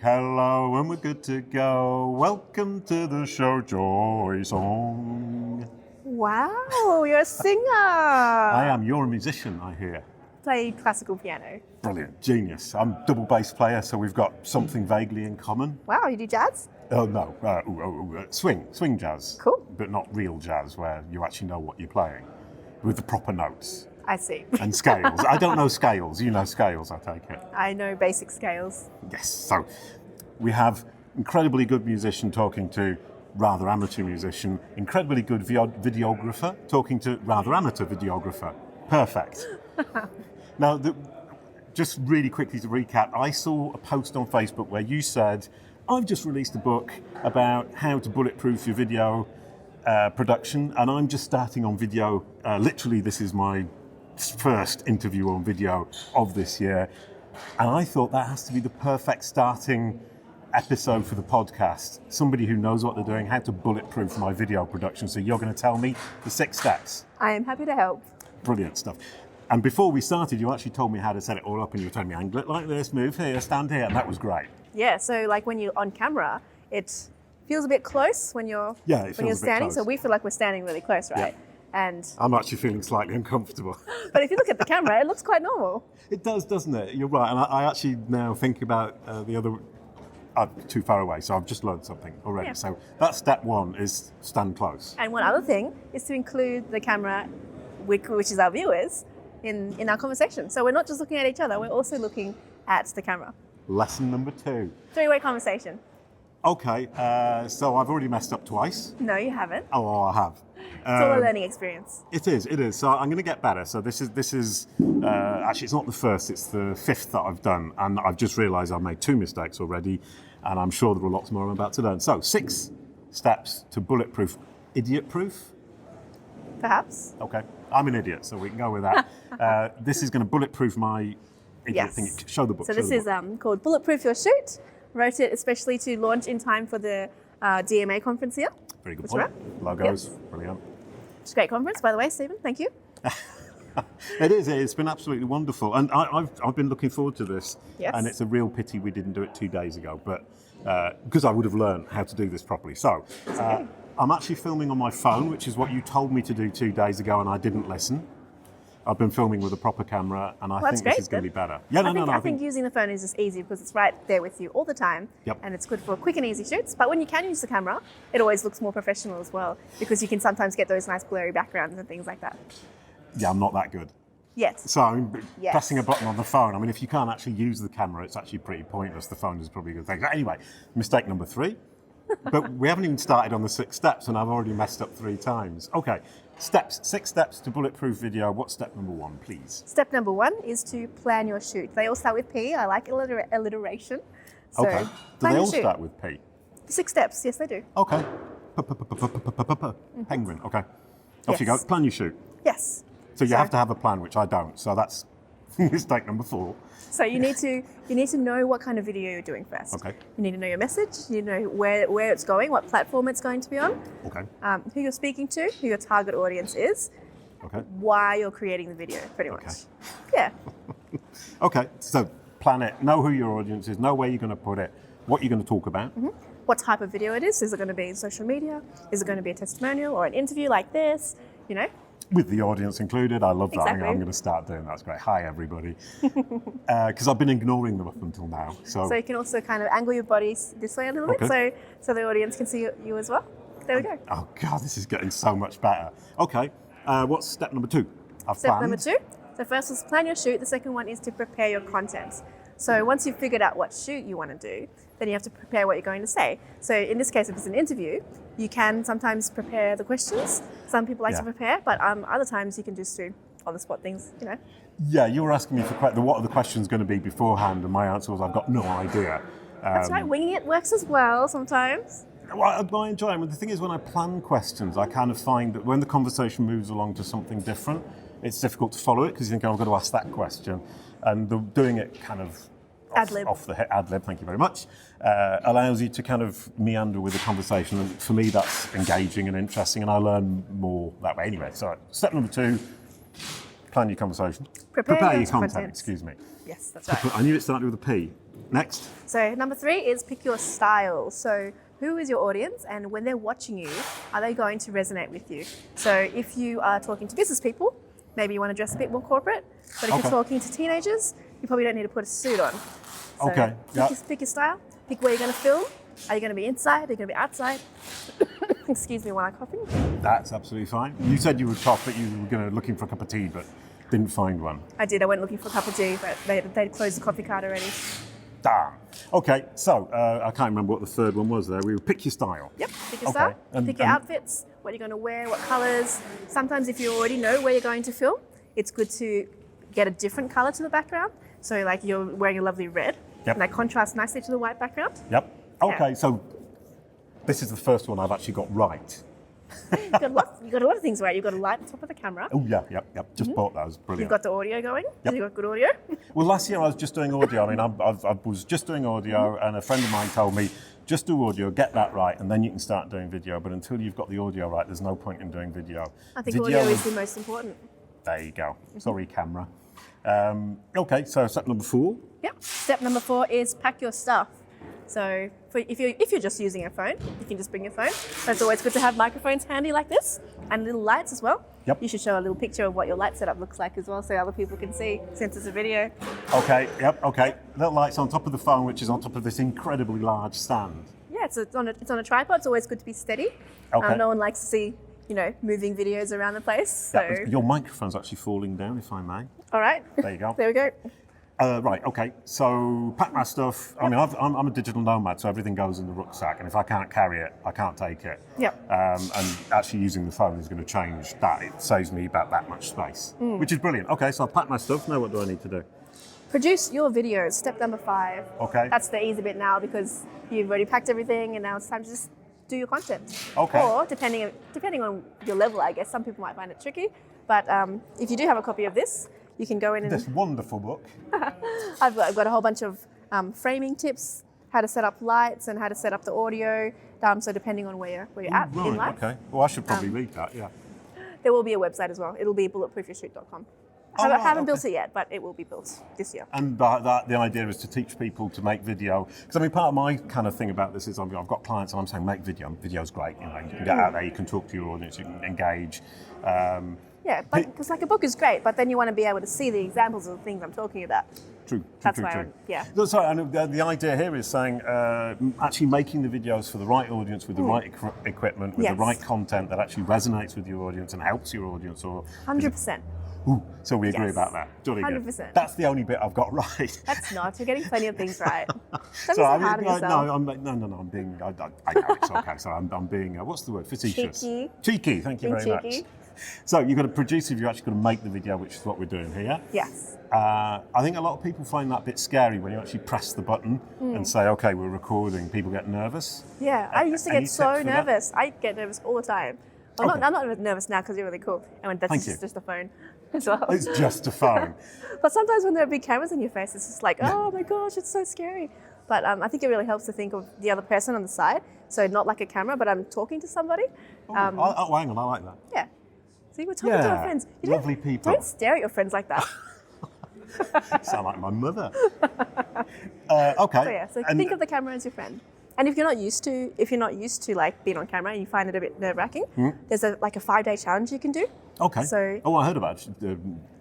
hello, and we're good to go. Welcome to the show, Joyce Ong. Wow, you're a singer. I am. You're a musician, I hear. Play classical piano. Brilliant, genius. I'm a double bass player, so we've got something vaguely in common. Wow, you do jazz? Oh, no, swing jazz. Cool. But not real jazz, where you actually know what you're playing, with the proper notes. I see. And scales. I don't know scales. You know scales, I take it. I know basic scales. Yes, so we have incredibly good musician talking to rather amateur musician, incredibly good videographer talking to rather amateur videographer. Perfect. Now, just really quickly to recap, I saw a post on Facebook where you said, I've just released a book about how to bulletproof your video production, and I'm just starting on video. Literally, this is my first interview on video of this year, and I thought that has to be the perfect starting episode for the podcast. Somebody who knows what they're doing, how to bulletproof my video production. So you're going to tell me the 6 steps. I am happy to help. Brilliant stuff. And before we started, you actually told me how to set it all up, and you were telling me angle it like this, move here, stand here, and that was great. Yeah, so like when you're on camera, it feels a bit close when you're standing. So we feel like we're standing really close, right? Yeah. And I'm actually feeling slightly uncomfortable. But if you look at the camera, it looks quite normal. It does, doesn't it? You're right. And I actually now think about the other. I'm too far away, so I've just learned something already. Yeah. So that's step 1, is stand close. And one other thing is to include the camera, which is our viewers, in our conversation. So we're not just looking at each other, we're also looking at the camera. Lesson number 2. 3-way conversation. Okay, so I've already messed up twice. No, you haven't. Oh, I have. It's all a learning experience. It is. So I'm going to get better. So this is actually, it's not the first, it's the 5th that I've done. And I've just realised I've made 2 mistakes already. And I'm sure there are lots more I'm about to learn. So 6 steps to bulletproof. Idiot proof? Perhaps. Okay, I'm an idiot, so we can go with that. This is going to bulletproof my idiot thing. Show the book. So this is called Bulletproof Your Shoot. Wrote it especially to launch in time for the DMA conference here. Very good That's point. right. Logos, Yes. Brilliant. It's a great conference, by the way, Stephen. Thank you. It is. It's been absolutely wonderful, and I've been looking forward to this. Yes. And it's a real pity we didn't do it 2 days ago, but because I would have learned how to do this properly. So I'm actually filming on my phone, which is what you told me to do 2 days ago, and I didn't listen. I've been filming with a proper camera, and I think this is going to be better. Yeah, I think using the phone is just easy because it's right there with you all the time. Yep. And it's good for quick and easy shoots. But when you can use the camera, it always looks more professional as well because you can sometimes get those nice blurry backgrounds and things like that. Yeah, I'm not that good. Yet. So I'm Yes. pressing a button on the phone. I mean, if you can't actually use the camera, it's actually pretty pointless. The phone is probably a good thing. Anyway, mistake number 3. But we haven't even started on the 6 steps, and I've already messed up 3 times. Okay, 6 steps to bulletproof video. What's step number 1, please? Step number 1 is to plan your shoot. They all start with P. I like alliteration. So Okay. Do plan they your all shoot. start with P? 6 steps. Yes, they do. Okay. Penguin. Okay. Off you go. Yes. Plan your shoot. Yes. So you have to have a plan, which I don't. So that's mistake number 4. So you need to know what kind of video you're doing first. Okay. You need to know your message. You need to know where it's going, what platform it's going to be on, Okay. who you're speaking to, who your target audience is, Okay. why you're creating the video, pretty much. Okay. Yeah. Okay. So plan it. Know who your audience is. Know where you're going to put it. What you're going to talk about. Mm-hmm. What type of video it is. Is it going to be social media? Is it going to be a testimonial or an interview like this? You know. With the audience included. I love that. Exactly. I'm going to start doing that. That's great. Hi, everybody. Because I've been ignoring them up until now. So you can also kind of angle your body this way a little bit so the audience can see you as well. There we go. Oh, God, this is getting so much better. Okay. What's step number 2? Step number 2. So first is plan your shoot. The second one is to prepare your content. So once you've figured out what shoot you want to do, then you have to prepare what you're going to say. So in this case, if it's an interview, you can sometimes prepare the questions. Some people like to prepare, but other times you can just do on-the-spot things, you know. Yeah, you were asking me for what are the questions going to be beforehand, and my answer was I've got no idea. That's right, winging it works as well sometimes. Well, I enjoy it. The thing is, when I plan questions, I kind of find that when the conversation moves along to something different, it's difficult to follow it because you think, I've got to ask that question. And doing it kind of off the head, ad-lib, thank you very much, allows you to kind of meander with the conversation. And for me, that's engaging and interesting, and I learn more that way anyway. So step number 2, plan your conversation. Prepare your content, content. excuse me. Yes, that's right. I knew it started with a P. Next. So number 3 is pick your style. So who is your audience, and when they're watching you, are they going to resonate with you? So if you are talking to business people, maybe you want to dress a bit more corporate, but if you're talking to teenagers, you probably don't need to put a suit on. So pick your style, pick where you're going to film. Are you going to be inside? Are you going to be outside? Excuse me while I'm coughing. That's absolutely fine. You said you would cough, but you were looking for a cup of tea, but didn't find one. I did. I went looking for a cup of tea, but they'd closed the coffee cart already. Damn. Okay, so I can't remember what the third one was there. We would pick your style. Yep, pick your style. Pick your outfits, what you're going to wear, what colours. Sometimes if you already know where you're going to film, it's good to get a different colour to the background. So like you're wearing a lovely red, and that contrasts nicely to the white background. Yep. Okay, so this is the first one I've actually got right. You've got a lot of things right. You've got a light on top of the camera. Oh, yeah. Just bought those. Brilliant. You've got the audio going. Yep. You've got good audio. Well, last year I was just doing audio. I mean, I was just doing audio, and a friend of mine told me, just do audio, get that right, and then you can start doing video. But until you've got the audio right, there's no point in doing video. I think audio is the most important. There you go. Sorry, camera. Okay, so step number 4. Yep. Step number 4 is pack your stuff. So if you're just using a phone, you can just bring your phone. But it's always good to have microphones handy like this, and little lights as well. Yep. You should show a little picture of what your light setup looks like as well, so other people can see, since it's a video. Okay, okay. Little lights on top of the phone, which is on top of this incredibly large stand. Yeah, so it's on a tripod. It's always good to be steady. Okay. No one likes to see, moving videos around the place. So. Yeah, your microphone's actually falling down, if I may. All right. There you go. There we go. Right, okay, so pack my stuff. I mean, I'm a digital nomad, so everything goes in the rucksack, and if I can't carry it, I can't take it. Yep. And actually using the phone is going to change that. It saves me about that much space, which is brilliant. Okay, so I've packed my stuff. Now what do I need to do? Produce your videos, step number 5. Okay. That's the easy bit now because you've already packed everything and now it's time to just do your content. Okay. Or depending on your level, I guess, some people might find it tricky. But if you do have a copy of this, you can go in and... This wonderful book. I've got a whole bunch of framing tips, how to set up lights and how to set up the audio. So depending on where you're at in life. Okay. Well, I should probably read that, yeah. There will be a website as well. It'll be bulletproofyourshoot.com. I haven't built it yet, but it will be built this year. And the idea is to teach people to make video. Because I mean, part of my kind of thing about this is I've got clients and I'm saying make video. Video's great. You can get out there, you can talk to your audience, you can engage. Yeah, because like a book is great, but then you want to be able to see the examples of the things I'm talking about. True. That's why. Yeah. Sorry, and the idea here is saying actually making the videos for the right audience with the right equipment, with the right content that actually resonates with your audience and helps your audience. 100%. Ooh, so we agree about that. Jolly good. 100%. That's the only bit I've got right. That's not. You're getting plenty of things right. Don't be so hard on yourself. No, I'm being. I know it's okay. So I'm being. What's the word? Facetious. Cheeky. Thank you very much. So you've got to produce if you're actually going to make the video, which is what we're doing here. Yes. I think a lot of people find that a bit scary when you actually press the button and say, okay, we're recording. People get nervous. Yeah, I used to get so nervous. I get nervous all the time. I'm not nervous now because you're really cool. And that's just a phone as well. It's just a phone. But sometimes when there are big cameras in your face, it's just like, oh my gosh, it's so scary. But I think it really helps to think of the other person on the side. So not like a camera, but I'm talking to somebody. Hang on, I like that. Yeah. See, we're talking to our friends. Lovely people. Don't stare at your friends like that. Sound like my mother. Okay. So think of the camera as your friend. And if you're not used to like being on camera and you find it a bit nerve-wracking, there's a 5-day challenge you can do. Okay. So I heard about the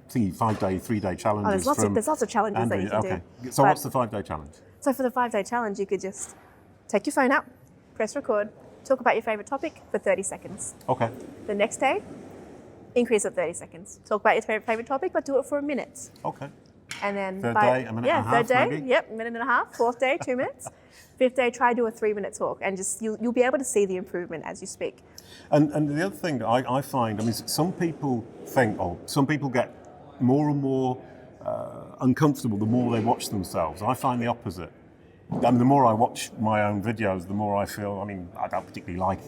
5-day, 3-day challenges. There's lots of challenges that you can do. So what's the 5-day challenge? So for the 5-day challenge, you could just take your phone out, press record, talk about your favorite topic for 30 seconds. Okay. The next day, increase it 30 seconds. Talk about your favorite topic, but do it for a minute. Okay. And then third day, a minute and a half, third day, maybe? Yep, minute and a half. Fourth day, 2 minutes. Fifth day, try do a 3-minute talk, and just you'll be able to see the improvement as you speak. And the other thing I find, I mean, some people get more and more uncomfortable the more they watch themselves. I find the opposite. I mean, the more I watch my own videos, the more I feel, I mean, I don't particularly like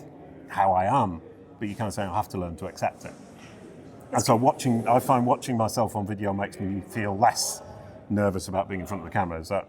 how I am, but you kind of say I have to learn to accept it. And so I find watching myself on video makes me feel less nervous about being in front of the camera. Is that?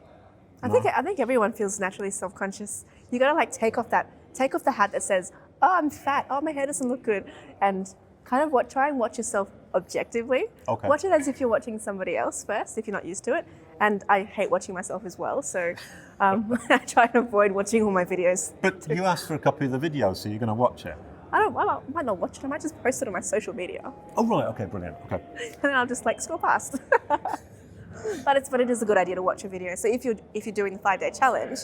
I think everyone feels naturally self-conscious. You gotta take off the hat that says, "Oh, I'm fat. Oh, my hair doesn't look good," and kind of try and watch yourself objectively. Okay. Watch it as if you're watching somebody else first, if you're not used to it. And I hate watching myself as well, so I try and avoid watching all my videos. But you asked for a copy of the video, so you're going to watch it. I might not watch it. I might just post it on my social media, Oh, right. Okay, brilliant. Okay. and then I'll just like scroll past. But it is a good idea to watch a video. So if you're doing the 5-day challenge,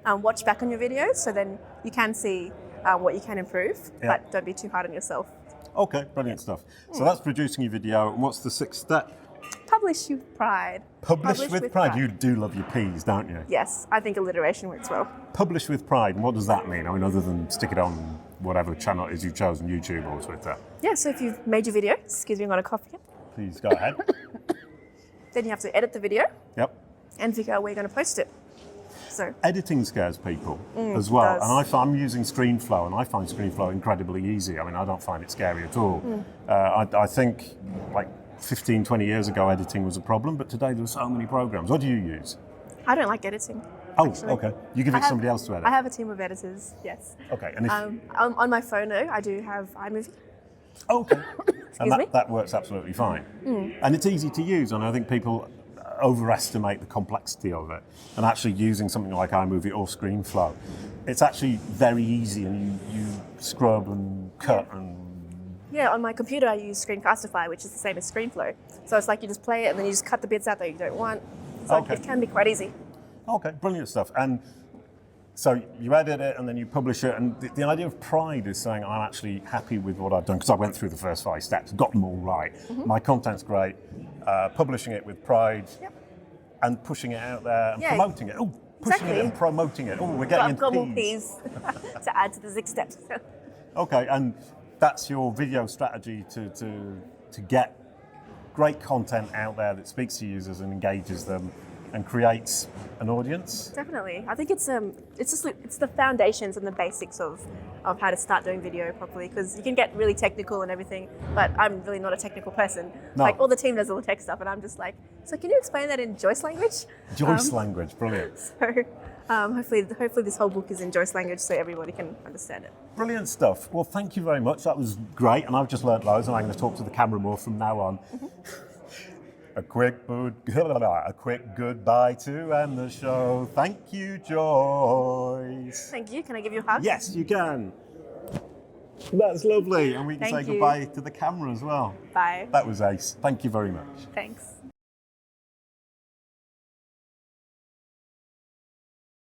watch back on your videos, so then you can see what you can improve. Yeah. But don't be too hard on yourself. Okay, brilliant stuff. So that's producing your video. And what's the 6th step? Publish with pride. Publish with pride. You do love your P's, don't you? Yes, I think alliteration works well. Publish with pride. And what does that mean? I mean, other than stick it on whatever channel it is you've chosen, YouTube or Twitter. Yeah, so if you've made your video, excuse me, I'm going to cough again. Please go ahead. Then you have to edit the video Yep. and figure out where you're going to post it. So Editing scares people as well. it does. And I'm using ScreenFlow, and I find ScreenFlow incredibly easy. I mean, I don't find it scary at all. I think like 15, 20 years ago, editing was a problem, but today there are so many programs. What do you use? I don't like editing. Oh, actually. okay. You give it to somebody else to edit. I have a team of editors, yes. Okay. And if, On my phone, though, I do have iMovie. okay. And me? that works absolutely fine. And it's easy to use, and I think people overestimate the complexity of it. And actually using something like iMovie or ScreenFlow, it's actually very easy, and you scrub and cut and... Yeah, on my computer, I use Screencastify, which is the same as ScreenFlow. So it's like you just play it, and then you just cut the bits out that you don't want. So Okay. it can be quite easy. Okay, brilliant stuff. And so you edit it and then you publish it, and the idea of pride is saying I'm actually happy with what I've done because I went through the first 5 steps, got them all right. My content's great. Publishing it with pride and pushing it out there and promoting it. Oh, pushing it and promoting it. Oh, we're getting I've got more into P's to add to the 6 steps. Okay, and that's your video strategy to get great content out there that speaks to users and engages them and creates an audience. Definitely. I think it's the foundations and the basics of how to start doing video properly, because you can get really technical and everything, but I'm really not a technical person. No. Like all the team does all the tech stuff, and I'm just like, so can you explain that in Joyce language? Joyce language, brilliant. So hopefully this whole book is in Joyce language so everybody can understand it. Brilliant stuff. Well, thank you very much. That was great, and I've just learnt loads, and I'm going to talk to the camera more from now on. A quick goodbye to end the show. Thank you, Joyce. Thank you. Can I give you a hug? Yes, you can. That's lovely, and we can Thank say you. goodbye to the camera as well. Bye. That was ace. Thank you very much. Thanks.